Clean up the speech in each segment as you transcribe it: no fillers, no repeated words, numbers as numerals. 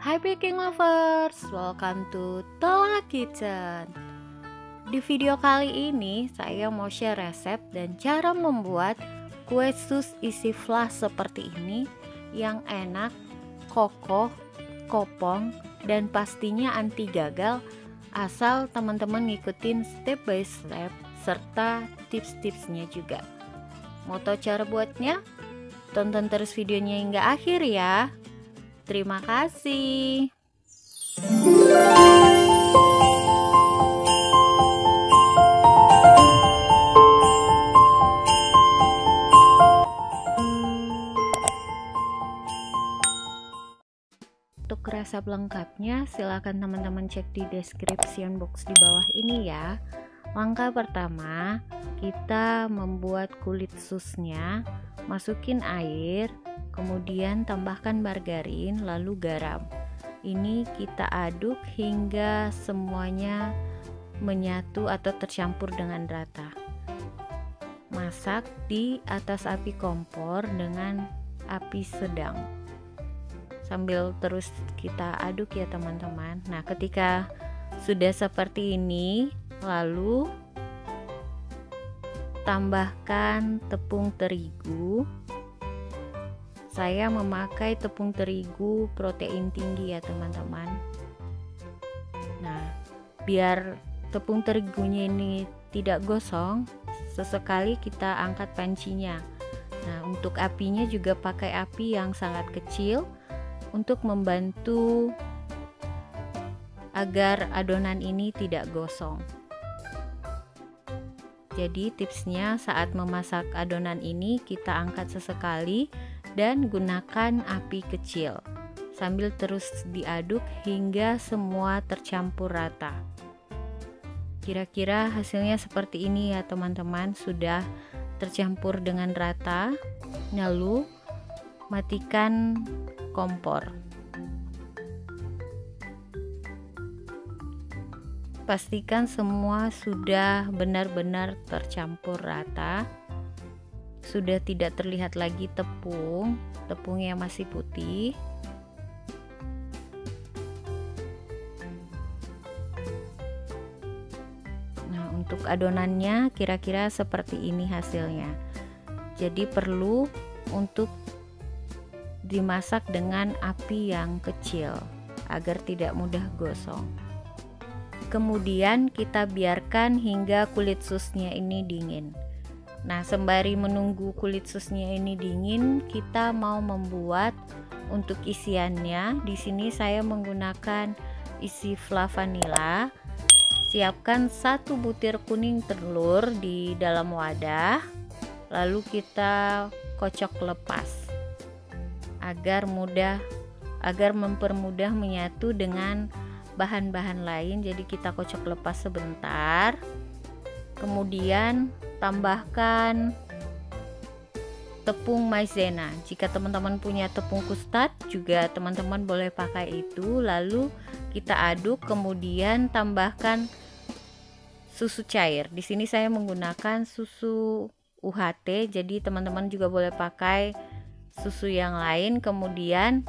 Hai baking lovers, welcome to Tola Kitchen. Di video kali ini saya mau share resep dan cara membuat kue sus isi flan seperti ini yang enak, kokoh, kopong, dan pastinya anti gagal asal teman-teman ngikutin step by step serta tips-tipsnya juga. Mau tahu cara buatnya? Tonton terus videonya hingga akhir ya. Terima kasih. Untuk resep lengkapnya silakan teman-teman cek di description box di bawah ini ya. Langkah pertama, kita membuat kulit susnya. Masukin air, kemudian tambahkan margarin, lalu garam. Ini kita aduk hingga semuanya menyatu atau tercampur dengan rata. Masak di atas api kompor dengan api sedang. Sambil terus kita aduk ya teman-teman. Nah, ketika sudah seperti ini, lalu tambahkan tepung terigu. Saya memakai tepung terigu protein tinggi ya teman-teman. Nah, biar tepung terigunya ini tidak gosong, sesekali kita angkat pancinya. Nah, untuk apinya juga pakai api yang sangat kecil untuk membantu agar adonan ini tidak gosong. Jadi tipsnya saat memasak adonan ini kita angkat sesekali dan gunakan api kecil sambil terus diaduk hingga semua tercampur rata. Kira-kira hasilnya seperti ini ya teman-teman, sudah tercampur dengan rata. Lalu matikan kompor. Pastikan semua sudah benar-benar tercampur rata. Sudah tidak terlihat lagi tepungnya masih putih. Nah, untuk adonannya kira-kira seperti ini hasilnya. Jadi perlu untuk dimasak dengan api yang kecil agar tidak mudah gosong. Kemudian kita biarkan hingga kulit susnya ini dingin. Nah, sembari menunggu kulit susnya ini dingin, kita mau membuat untuk isiannya. Di sini saya menggunakan isi flan vanila. Siapkan 1 butir kuning telur di dalam wadah. Lalu kita kocok lepas agar mempermudah menyatu dengan bahan-bahan lain. Jadi kita kocok lepas sebentar, kemudian tambahkan tepung maizena. Jika teman-teman punya tepung custard juga teman-teman boleh pakai itu. Lalu kita aduk, kemudian tambahkan susu cair. Di sini saya menggunakan susu UHT, jadi teman-teman juga boleh pakai susu yang lain. Kemudian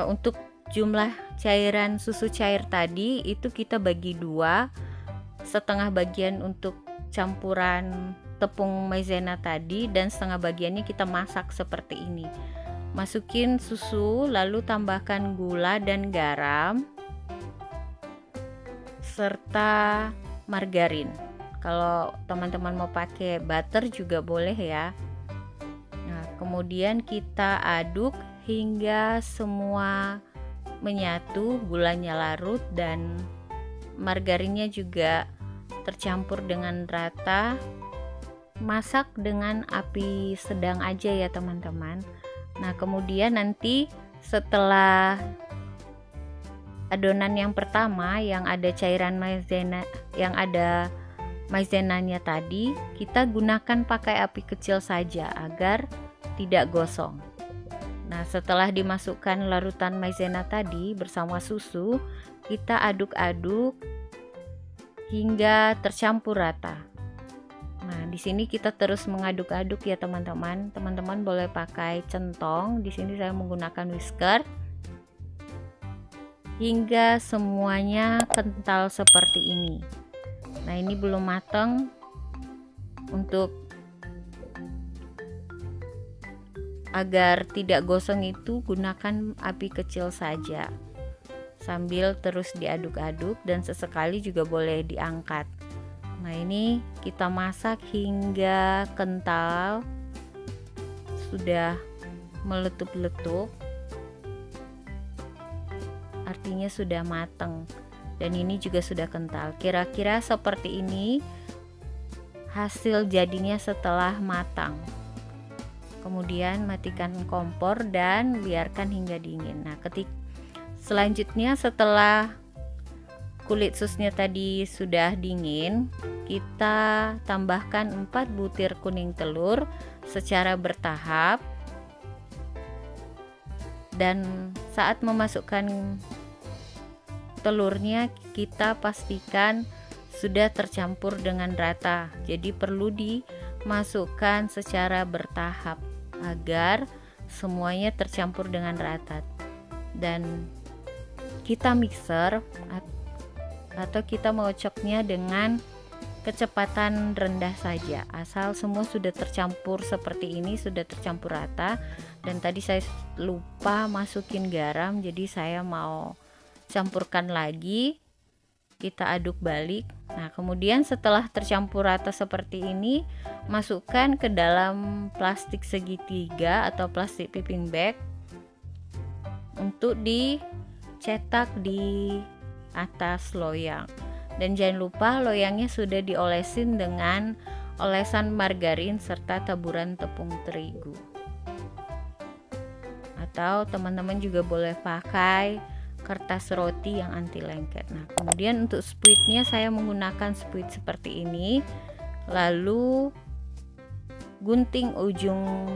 untuk jumlah cairan susu cair tadi itu kita bagi 2, setengah bagian untuk campuran tepung maizena tadi dan setengah bagiannya kita masak seperti ini. Masukin susu, lalu tambahkan gula dan garam serta margarin. Kalau teman-teman mau pakai butter juga boleh ya. Nah, kemudian kita aduk hingga semua menyatu, gulanya larut dan margarinnya juga tercampur dengan rata. Masak dengan api sedang aja ya teman-teman. Nah, kemudian nanti setelah adonan yang pertama yang ada cairan maizena, yang ada maizenanya tadi, kita gunakan pakai api kecil saja agar tidak gosong. Nah, setelah dimasukkan larutan maizena tadi bersama susu, kita aduk-aduk hingga tercampur rata. Nah, di sini kita terus mengaduk-aduk ya teman-teman. Teman-teman boleh pakai centong. Di sini saya menggunakan whisker. hingga semuanya kental seperti ini. Nah, ini belum matang. Untuk agar tidak gosong itu gunakan api kecil saja, sambil terus diaduk-aduk, dan sesekali juga boleh diangkat. Nah, ini kita masak hingga kental, sudah meletup-letup, artinya sudah matang. Dan ini juga sudah kental. Kira-kira seperti ini hasil jadinya setelah matang. Kemudian matikan kompor dan biarkan hingga dingin. Nah, selanjutnya setelah kulit susnya tadi sudah dingin, kita tambahkan 4 butir kuning telur secara bertahap. Dan saat memasukkan telurnya, kita pastikan sudah tercampur dengan rata. Jadi perlu dimasukkan secara bertahap agar semuanya tercampur dengan rata. Dan kita mixer atau kita mengocoknya dengan kecepatan rendah saja, asal semua sudah tercampur seperti ini, sudah tercampur rata. Dan tadi saya lupa masukin garam, jadi saya mau campurkan lagi, kita aduk balik. Nah, kemudian setelah tercampur rata seperti ini, masukkan ke dalam plastik segitiga atau plastik piping bag untuk dicetak di atas loyang. Dan jangan lupa loyangnya sudah diolesin dengan olesan margarin serta taburan tepung terigu. Atau teman-teman juga boleh pakai kertas roti yang anti lengket. Nah, kemudian untuk spuitnya saya menggunakan spuit seperti ini, lalu gunting ujung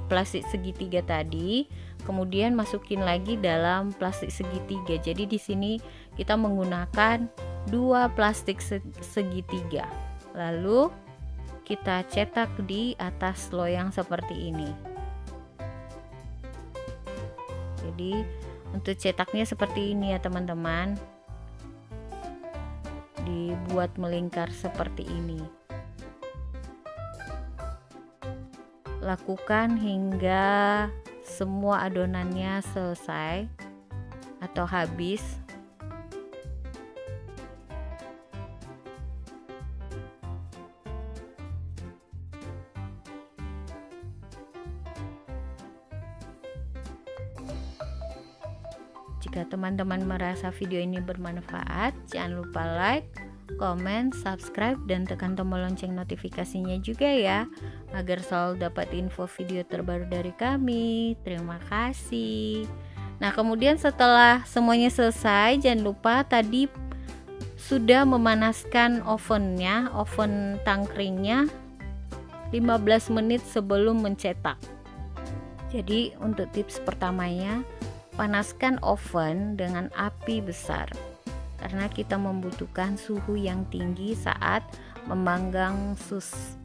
plastik segitiga tadi, kemudian masukin lagi dalam plastik segitiga. Jadi di sini kita menggunakan 2 plastik segitiga, lalu kita cetak di atas loyang seperti ini. Jadi untuk cetaknya seperti ini ya teman-teman, dibuat melingkar seperti ini. Lakukan hingga semua adonannya selesai atau habis. Jika teman-teman merasa video ini bermanfaat, jangan lupa like, komen, subscribe, dan tekan tombol lonceng notifikasinya juga ya, agar selalu dapat info video terbaru dari kami. Terima kasih. Nah, kemudian setelah semuanya selesai, jangan lupa tadi sudah memanaskan ovennya, oven tangkringnya 15 menit sebelum mencetak. Jadi untuk tips pertamanya, panaskan oven dengan api besar karena kita membutuhkan suhu yang tinggi saat memanggang sus.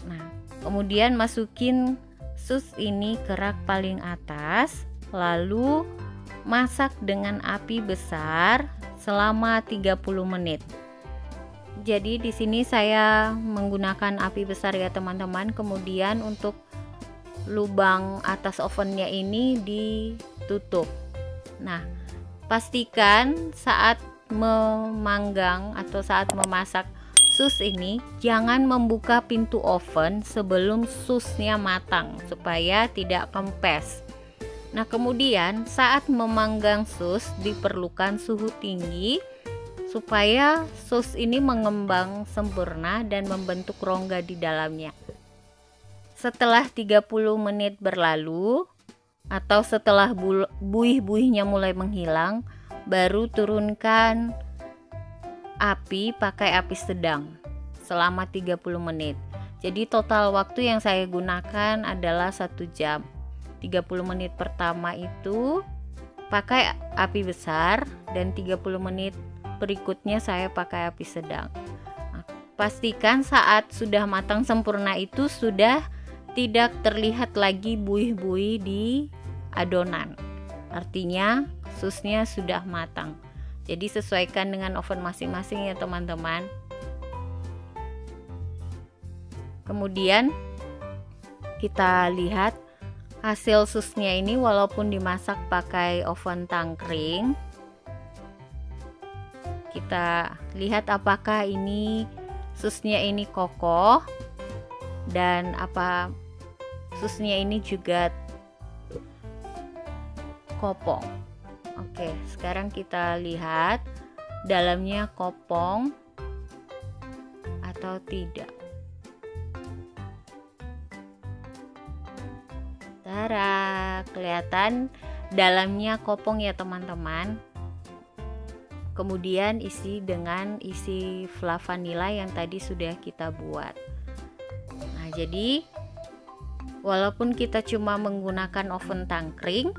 Nah, kemudian masukin sus ini ke rak paling atas, lalu masak dengan api besar selama 30 menit. Jadi di sini saya menggunakan api besar ya teman-teman. Kemudian untuk lubang atas ovennya ini ditutup. Nah, pastikan saat memanggang atau saat memasak sus ini jangan membuka pintu oven sebelum susnya matang supaya tidak kempes. Nah, kemudian saat memanggang sus diperlukan suhu tinggi supaya sus ini mengembang sempurna dan membentuk rongga di dalamnya. Setelah 30 menit berlalu atau setelah buih-buihnya mulai menghilang, baru turunkan api pakai api sedang selama 30 menit. Jadi total waktu yang saya gunakan adalah 1 jam. 30 menit pertama itu pakai api besar dan 30 menit berikutnya saya pakai api sedang. Nah, pastikan saat sudah matang sempurna itu sudah tidak terlihat lagi buih-buih di adonan. artinya susnya sudah matang. Jadi sesuaikan dengan oven masing-masing ya teman-teman. Kemudian kita lihat hasil susnya ini, walaupun dimasak pakai oven tangkring, kita lihat apakah ini susnya ini kokoh dan apa susnya ini juga kopong. Oke, sekarang kita lihat dalamnya kopong atau tidak. Tara, kelihatan dalamnya kopong ya teman-teman. Kemudian isi dengan isi fla vanilla yang tadi sudah kita buat. Nah, jadi walaupun kita cuma menggunakan oven tangkring,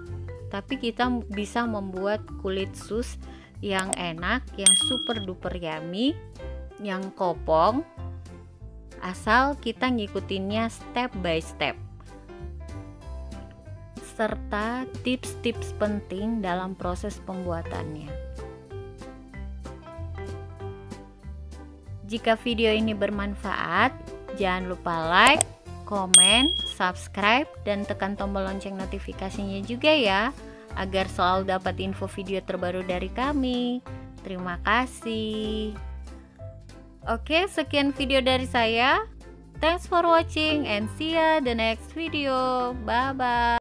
tapi kita bisa membuat kulit sus yang enak, yang super duper yummy, yang kopong, asal kita ngikutinnya step by step, serta tips-tips penting dalam proses pembuatannya. Jika video ini bermanfaat, jangan lupa like, komen, subscribe, dan tekan tombol lonceng notifikasinya juga ya, agar selalu dapat info video terbaru dari kami. Terima kasih. Oke, sekian video dari saya. Thanks for watching and see ya the next video. Bye bye.